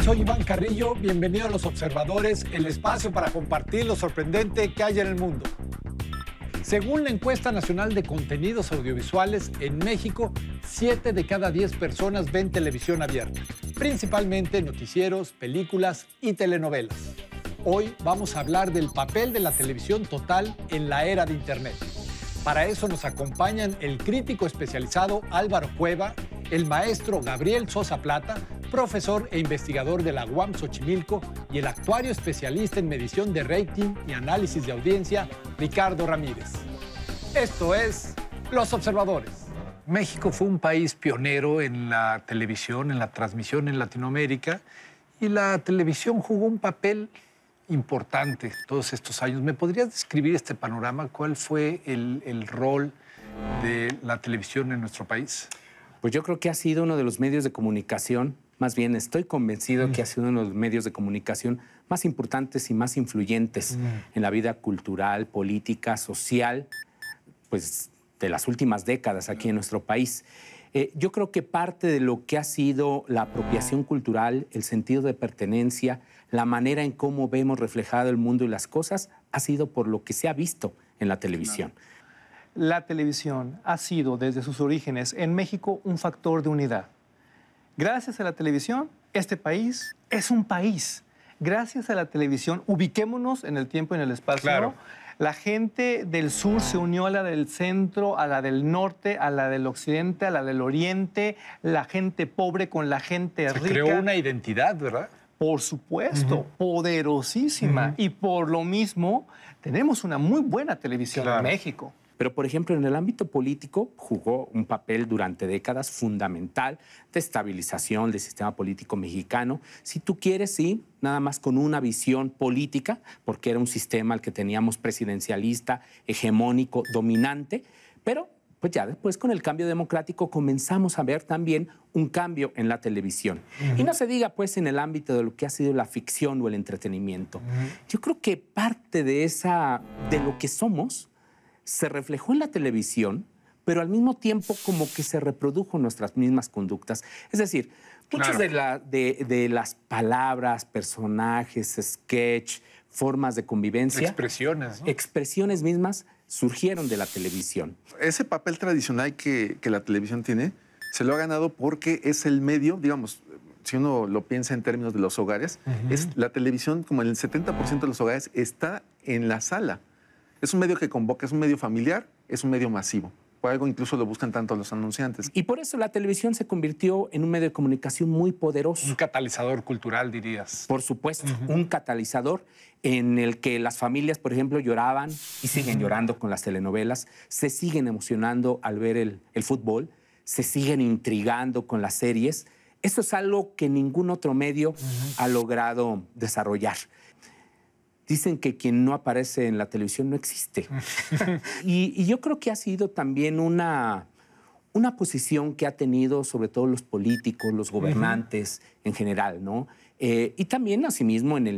Soy Iván Carrillo, bienvenido a Los Observadores, el espacio para compartir lo sorprendente que hay en el mundo. Según la encuesta nacional de contenidos audiovisuales, en México, 7 de cada 10 personas ven televisión abierta, principalmente noticieros, películas y telenovelas. Hoy vamos a hablar del papel de la televisión total en la era de Internet. Para eso nos acompañan el crítico especializado Álvaro Cueva, el maestro Gabriel Sosa Plata, profesor e investigador de la UAM Xochimilco, y el actuario especialista en medición de rating y análisis de audiencia, Ricardo Ramírez. Esto es Los Observadores. México fue un país pionero en la televisión, en la transmisión en Latinoamérica, y la televisión jugó un papel importante todos estos años. ¿Me podrías describir este panorama? ¿Cuál fue el rol de la televisión en nuestro país? Pues yo creo que ha sido uno de los medios de comunicación, más bien estoy convencido que ha sido uno de los medios de comunicación más importantes y más influyentes en la vida cultural, política, social, pues de las últimas décadas aquí en nuestro país. Yo creo que parte de lo que ha sido la apropiación cultural, el sentido de pertenencia, la manera en cómo vemos reflejado el mundo y las cosas, ha sido por lo que se ha visto en la televisión. La televisión ha sido, desde sus orígenes, en México un factor de unidad. Gracias a la televisión, este país es un país. Gracias a la televisión, ubiquémonos en el tiempo y en el espacio. Claro. La gente del sur se unió a la del centro, a la del norte, a la del occidente, a la del oriente, la gente pobre con la gente rica. Se creó una identidad, ¿verdad? Por supuesto, poderosísima. Y por lo mismo, tenemos una muy buena televisión en México. Pero, por ejemplo, en el ámbito político jugó un papel durante décadas fundamental de estabilización del sistema político mexicano. Si tú quieres, sí, nada más con una visión política, porque era un sistema al que teníamos presidencialista, hegemónico, dominante, pero pues ya después con el cambio democrático comenzamos a ver también un cambio en la televisión. Y no se diga pues en el ámbito de lo que ha sido la ficción o el entretenimiento. Yo creo que parte de lo que somos se reflejó en la televisión, pero al mismo tiempo como que se reprodujo en nuestras mismas conductas. Es decir, muchas de las palabras, personajes, sketch, formas de convivencia... Expresiones, ¿no? Expresiones mismas surgieron de la televisión. Ese papel tradicional que la televisión tiene, se lo ha ganado porque es el medio, digamos, si uno lo piensa en términos de los hogares, es la televisión, como en el 70% de los hogares, está en la sala. Es un medio que convoca, es un medio familiar, es un medio masivo. Por algo incluso lo buscan tanto los anunciantes. Y por eso la televisión se convirtió en un medio de comunicación muy poderoso. Un catalizador cultural, dirías. Por supuesto, un catalizador en el que las familias, por ejemplo, lloraban y siguen llorando con las telenovelas, se siguen emocionando al ver el fútbol, se siguen intrigando con las series. Eso es algo que ningún otro medio ha logrado desarrollar. Dicen que quien no aparece en la televisión no existe. y yo creo que ha sido también una posición que ha tenido sobre todo los políticos, los gobernantes en general, ¿no? Y también, asimismo, en el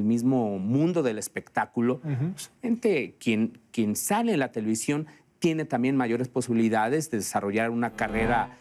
mismo mundo del espectáculo, pues, gente, quien sale en la televisión tiene también mayores posibilidades de desarrollar una carrera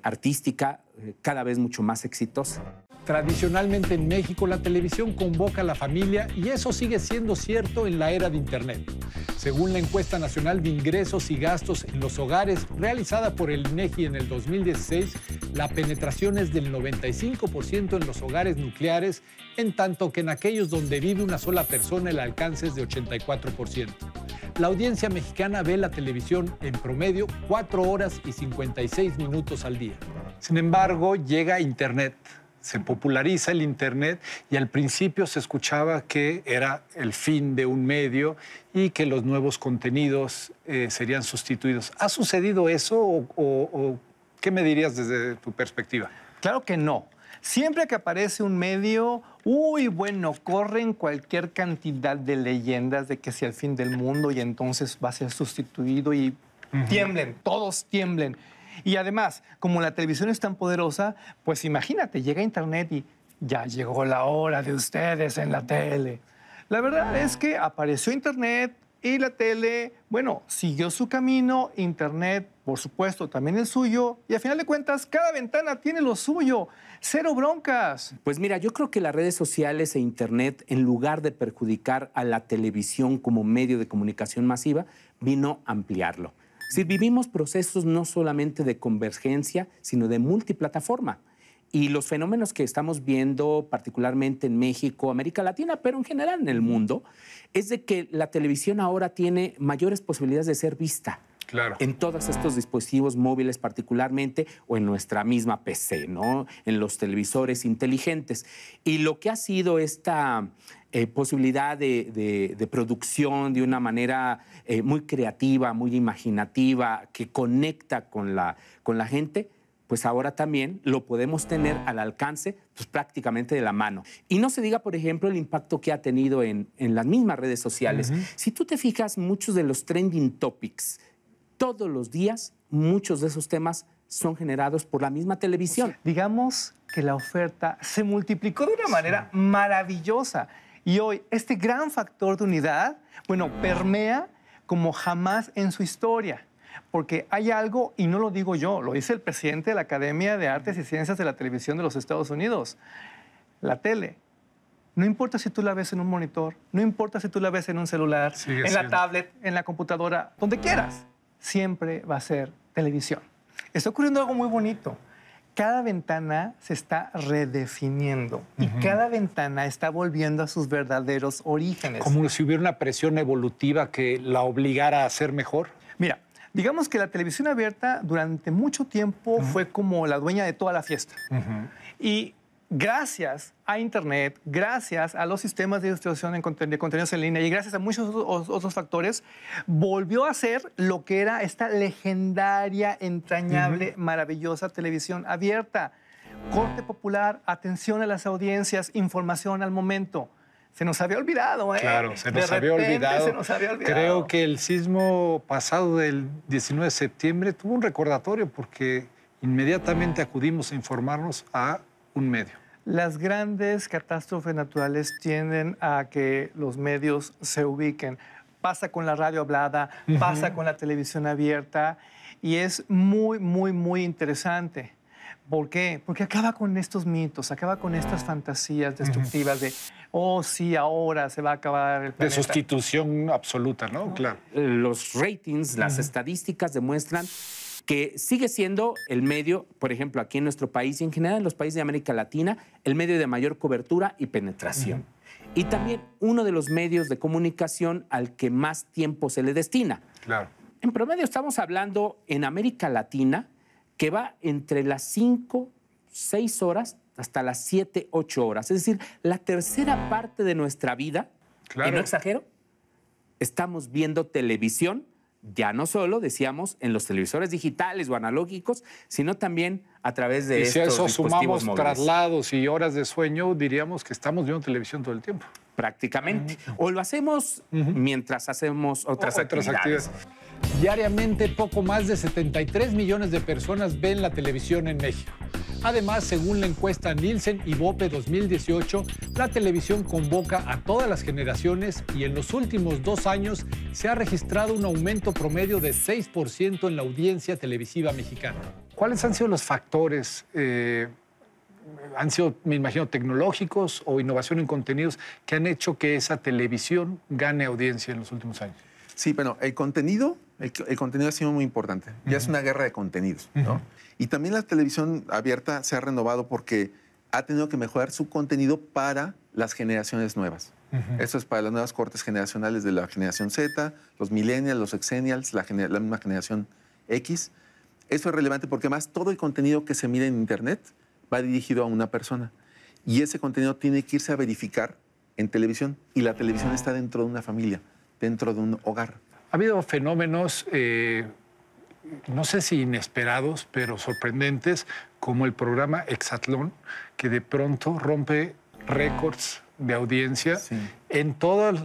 artística cada vez mucho más exitosa. Tradicionalmente en México la televisión convoca a la familia y eso sigue siendo cierto en la era de Internet. Según la encuesta nacional de ingresos y gastos en los hogares realizada por el INEGI en el 2016, la penetración es del 95% en los hogares nucleares, en tanto que en aquellos donde vive una sola persona el alcance es de 84%. La audiencia mexicana ve la televisión en promedio 4 horas y 56 minutos al día. Sin embargo, llega Internet. Se populariza el Internet y al principio se escuchaba que era el fin de un medio y que los nuevos contenidos serían sustituidos. ¿Ha sucedido eso o qué me dirías desde tu perspectiva? Claro que no. Siempre que aparece un medio, bueno, corren cualquier cantidad de leyendas de que sea el fin del mundo y entonces va a ser sustituido y tiemblen, todos tiemblen. Y además, como la televisión es tan poderosa, pues imagínate, llega Internet y ya llegó la hora de ustedes en la tele. La verdad es que apareció Internet, Y la tele, bueno, siguió su camino, Internet, por supuesto, también el suyo, y al final de cuentas, cada ventana tiene lo suyo. Cero broncas. Pues mira, yo creo que las redes sociales e Internet, en lugar de perjudicar a la televisión como medio de comunicación masiva, vino a ampliarlo. Si vivimos procesos no solamente de convergencia, sino de multiplataforma. Y los fenómenos que estamos viendo, particularmente en México, América Latina, pero en general en el mundo, es de que la televisión ahora tiene mayores posibilidades de ser vista. Claro. En todos estos dispositivos móviles particularmente, o en nuestra misma PC, ¿no? En los televisores inteligentes. Y lo que ha sido esta posibilidad de producción de una manera muy creativa, muy imaginativa, que conecta con la gente, pues ahora también lo podemos tener al alcance, pues prácticamente de la mano. Y no se diga, por ejemplo, el impacto que ha tenido en las mismas redes sociales. Si tú te fijas, muchos de los trending topics, todos los días, muchos de esos temas son generados por la misma televisión. O sea, digamos que la oferta se multiplicó de una manera maravillosa. Y hoy este gran factor de unidad, bueno, permea como jamás en su historia. Porque hay algo, y no lo digo yo, lo dice el presidente de la Academia de Artes y Ciencias de la Televisión de los Estados Unidos. La tele, no importa si tú la ves en un monitor, no importa si tú la ves en un celular, en la tablet, en la computadora, donde quieras, siempre va a ser televisión. Está ocurriendo algo muy bonito. Cada ventana se está redefiniendo y cada ventana está volviendo a sus verdaderos orígenes. Como si hubiera una presión evolutiva que la obligara a ser mejor. Mira, digamos que la televisión abierta durante mucho tiempo fue como la dueña de toda la fiesta. Y gracias a Internet, gracias a los sistemas de distribución de contenidos en línea y gracias a muchos otros factores, volvió a ser lo que era esta legendaria, entrañable, maravillosa televisión abierta. Corte popular, atención a las audiencias, información al momento. Se nos había olvidado, ¿eh? Claro, se nos había olvidado. Se nos había olvidado. Creo que el sismo pasado del 19 de septiembre tuvo un recordatorio porque inmediatamente acudimos a informarnos a un medio. Las grandes catástrofes naturales tienden a que los medios se ubiquen. Pasa con la radio hablada, pasa con la televisión abierta y es muy, muy, muy interesante. ¿Por qué? Porque acaba con estos mitos, acaba con estas fantasías destructivas de, oh, sí, ahora se va a acabar el planeta. De sustitución absoluta, ¿no? Claro. Los ratings, las estadísticas demuestran que sigue siendo el medio, por ejemplo, aquí en nuestro país y en general en los países de América Latina, el medio de mayor cobertura y penetración. Y también uno de los medios de comunicación al que más tiempo se le destina. Claro. En promedio estamos hablando en América Latina que va entre las 5, 6 horas hasta las 7, 8 horas. Es decir, la tercera parte de nuestra vida, Claro. y no exagero, estamos viendo televisión, ya no solo, decíamos, en los televisores digitales o analógicos, sino también a través de Y si a estos eso dispositivos sumamos móviles. traslados y horas de sueño, diríamos que estamos viendo televisión todo el tiempo. Prácticamente. O lo hacemos mientras hacemos otras actividades. Diariamente, poco más de 73 millones de personas ven la televisión en México. Además, según la encuesta Nielsen y Bope 2018, la televisión convoca a todas las generaciones y en los últimos 2 años se ha registrado un aumento promedio de 6% en la audiencia televisiva mexicana. ¿Cuáles han sido los factores? ¿Han sido, me imagino, tecnológicos o innovación en contenidos que han hecho que esa televisión gane audiencia en los últimos años? Sí, bueno, el contenido ha sido muy importante. Ya es una guerra de contenidos, ¿no? Y también la televisión abierta se ha renovado porque ha tenido que mejorar su contenido para las generaciones nuevas. Eso es para las nuevas cortes generacionales de la generación Z, los millennials, los exennials, la misma generación X. Eso es relevante porque además todo el contenido que se mira en Internet va dirigido a una persona. Y ese contenido tiene que irse a verificar en televisión. Y la televisión está dentro de una familia, dentro de un hogar. Ha habido fenómenos, no sé si inesperados, pero sorprendentes, como el programa Exatlón, que de pronto rompe récords de audiencia en todas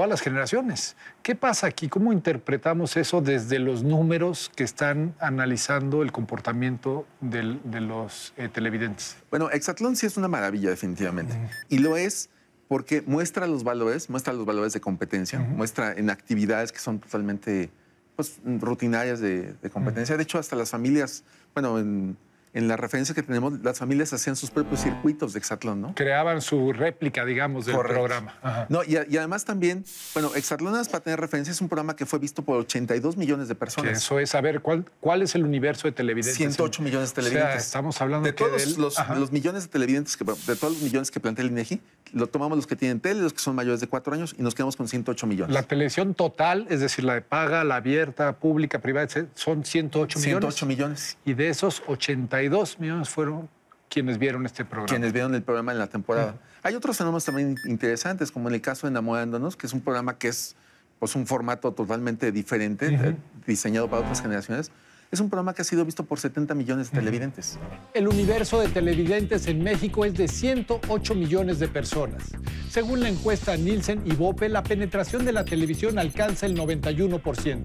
las generaciones. ¿Qué pasa aquí? ¿Cómo interpretamos eso desde los números que están analizando el comportamiento de los televidentes? Bueno, Exatlón sí es una maravilla, definitivamente. Y lo es porque muestra los valores de competencia, muestra en actividades que son totalmente pues, rutinarias de competencia. De hecho, hasta las familias, bueno, en la referencia que tenemos, las familias hacían sus propios circuitos de hexatlón, ¿no? Creaban su réplica, digamos, del programa. Ajá. No, y además también, bueno, Hexatlón, para tener referencia, es un programa que fue visto por 82 millones de personas. Que eso es, a ver, ¿cuál es el universo de televidentes? 108 millones de televidentes. O sea, estamos hablando de todos los millones de televidentes, de todos los millones que plantea el INEGI, lo tomamos los que tienen tele, los que son mayores de 4 años, y nos quedamos con 108 millones. La televisión total, es decir, la de paga, la abierta, pública, privada, son 108 millones. 108 millones. Y de esos 82 millones fueron quienes vieron este programa. Quienes vieron el programa en la temporada. Hay otros fenómenos también interesantes, como en el caso de Enamorándonos, que es un programa que es pues, un formato totalmente diferente, diseñado para otras generaciones. Es un programa que ha sido visto por 70 millones de televidentes. El universo de televidentes en México es de 108 millones de personas. Según la encuesta Nielsen y Bope, la penetración de la televisión alcanza el 91%.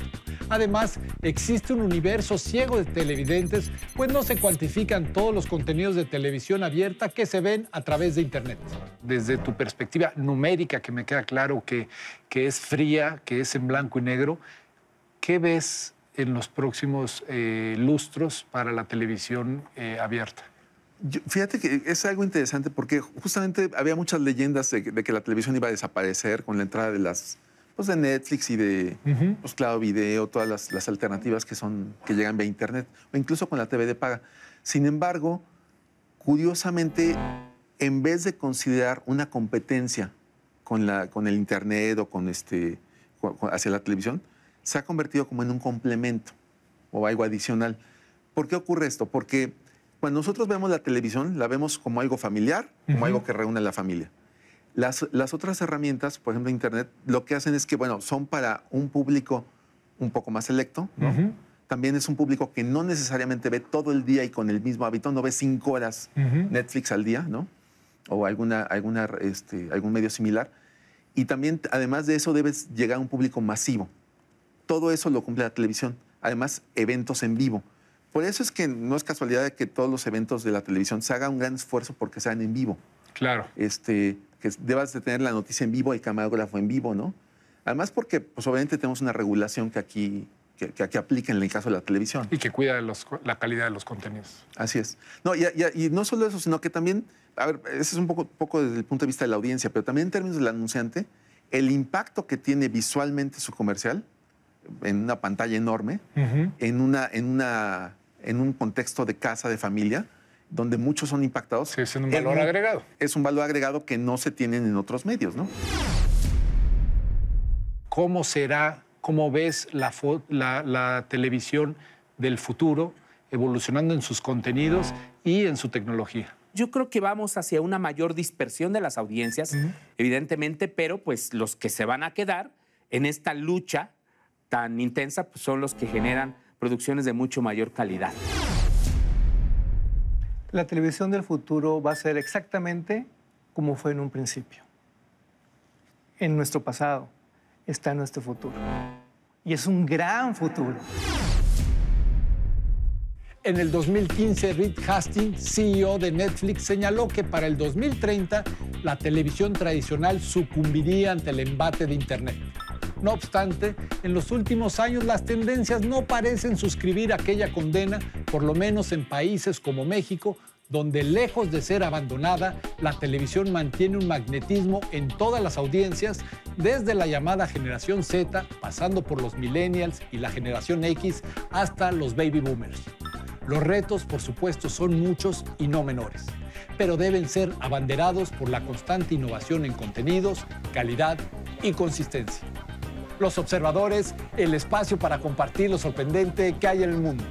Además, existe un universo ciego de televidentes, pues no se cuantifican todos los contenidos de televisión abierta que se ven a través de Internet. Desde tu perspectiva numérica, que me queda claro que es fría, que es en blanco y negro, ¿qué ves en los próximos lustros para la televisión abierta? Fíjate que es algo interesante porque justamente había muchas leyendas de que la televisión iba a desaparecer con la entrada de de Netflix y de pues, Claro Video, todas las alternativas que llegan vía Internet, o incluso con la TV de paga. Sin embargo, curiosamente, en vez de considerar una competencia con el Internet o hacia la televisión, se ha convertido como en un complemento o algo adicional. ¿Por qué ocurre esto? Porque cuando nosotros vemos la televisión, la vemos como algo familiar, como algo que reúne a la familia. Las otras herramientas, por ejemplo, Internet, lo que hacen es que, bueno, son para un público un poco más selecto, ¿no? También es un público que no necesariamente ve todo el día y con el mismo hábito, no ve 5 horas Netflix al día, ¿no? O algún medio similar. Y también, además de eso, debes llegar a un público masivo. Todo eso lo cumple la televisión. Además, eventos en vivo. Por eso es que no es casualidad de que todos los eventos de la televisión se haga un gran esfuerzo porque sean en vivo. Claro. Que debas de tener la noticia en vivo, el camarógrafo en vivo, ¿no? Además porque, pues obviamente tenemos una regulación que aquí aplica en el caso de la televisión. Y que cuida la calidad de los contenidos. Así es. No, y no solo eso, sino que también, a ver, ese es un poco desde el punto de vista de la audiencia, pero también en términos del anunciante, el impacto que tiene visualmente su comercial, en una pantalla enorme, en un contexto de casa, de familia, donde muchos son impactados. Sí, es un valor agregado. Es un valor agregado que no se tienen en otros medios, ¿no? ¿Cómo ves la televisión del futuro evolucionando en sus contenidos y en su tecnología? Yo creo que vamos hacia una mayor dispersión de las audiencias, evidentemente, pero pues los que se van a quedar en esta lucha tan intensa pues, son los que generan producciones de mucho mayor calidad. La televisión del futuro va a ser exactamente como fue en un principio. En nuestro pasado está nuestro futuro. Y es un gran futuro. En el 2015, Reed Hastings, CEO de Netflix, señaló que para el 2030 la televisión tradicional sucumbiría ante el embate de Internet. No obstante, en los últimos años las tendencias no parecen suscribir aquella condena, por lo menos en países como México, donde lejos de ser abandonada, la televisión mantiene un magnetismo en todas las audiencias, desde la llamada generación Z, pasando por los millennials y la generación X, hasta los baby boomers. Los retos, por supuesto, son muchos y no menores, pero deben ser abanderados por la constante innovación en contenidos, calidad y consistencia. Los Observadores, el espacio para compartir lo sorprendente que hay en el mundo.